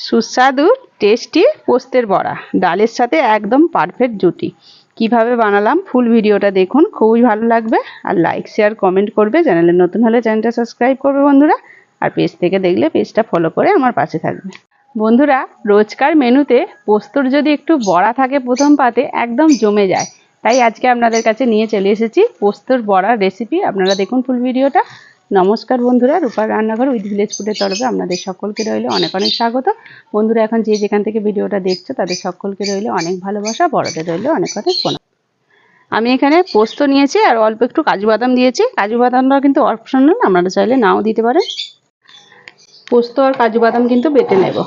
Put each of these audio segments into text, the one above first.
সুস্বাদু টেস্টি পোস্তের বড়া ডালের সাথে একদম পারফেক্ট জুটি। কিভাবে বানালাম ফুল ভিডিওটা দেখুন, খুবই ভালো লাগবে। আর লাইক শেয়ার কমেন্ট করবে, চ্যানেলে নতুন হলে চ্যানেলটা সাবস্ক্রাইব করবে বন্ধুরা। আর পেজ থেকে দেখলে পেজটা ফলো করে আমার পাশে থাকবে। বন্ধুরা, রোজকার মেনুতে পোস্তর যদি একটু বড়া থাকে প্রথম পাতে একদম জমে যায়। তাই আজকে আপনাদের কাছে নিয়ে চলে এসেছি পোস্তর বড়ার রেসিপি। আপনারা দেখুন ফুল ভিডিওটা। নমস্কার বন্ধুরা, রূপার রান্নাঘর উইথ ভিলেজ ফুডের তরফে আপনাদের সকলকে রইল অনেক অনেক স্বাগত। বন্ধুরা, এখন যে যেখান থেকে ভিডিওটা দেখছো তাদের সকলকে রইল অনেক ভালোবাসা, বড়দের রইল অনেক অনেক প্রণাম। আমি এখানে পোস্ত নিয়েছি আর অল্প একটু কাজু বাদাম দিয়েছি। কাজু বাদামটা কিন্তু অপশনাল, আপনারা চাইলে নাও দিতে পারেন। পোস্ত আর কাজু বাদাম কিন্তু বেটে নেব।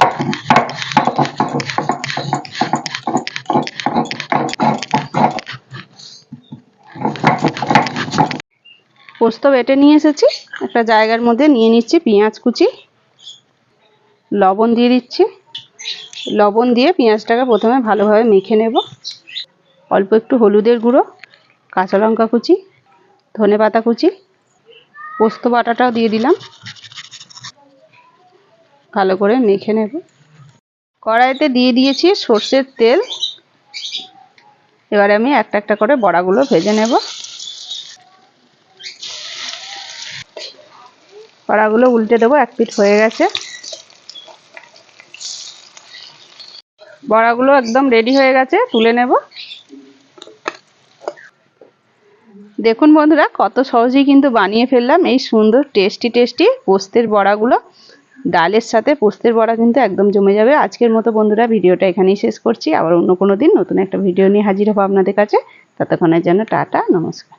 পোস্ত বেটে নিয়ে এসেছি, একটা জায়গার মধ্যে নিয়ে নিচ্ছি পেঁয়াজ কুচি, লবণ দিয়ে দিচ্ছি। লবণ দিয়ে পেঁয়াজটাকে প্রথমে ভালোভাবে মেখে নেব। অল্প একটু হলুদের গুঁড়ো, কাঁচা লঙ্কা কুচি, ধনেপাতা কুচি, পোস্ত বাটাটাও দিয়ে দিলাম। ভালো করে মেখে নেব। কড়াইতে দিয়ে দিয়েছি সর্ষের তেল। এবারে আমি একটা একটা করে বড়াগুলো ভেজে নেব। বড়াগুলো উল্টে দেবো, এক পিঠ হয়ে গেছে। বড়াগুলো একদম রেডি হয়ে গেছে, তুলে নেব। দেখুন বন্ধুরা, কত সহজেই কিন্তু বানিয়ে ফেললাম এই সুন্দর টেস্টি পোস্তের বড়াগুলো। ডালের সাথে পোস্তের বড়া কিন্তু একদম জমে যাবে। আজকের মতো বন্ধুরা ভিডিওটা এখানেই শেষ করছি। আবার অন্য কোনো দিন নতুন একটা ভিডিও নিয়ে হাজির হবো আপনাদের কাছে। ততক্ষণের জন্য টাটা, নমস্কার।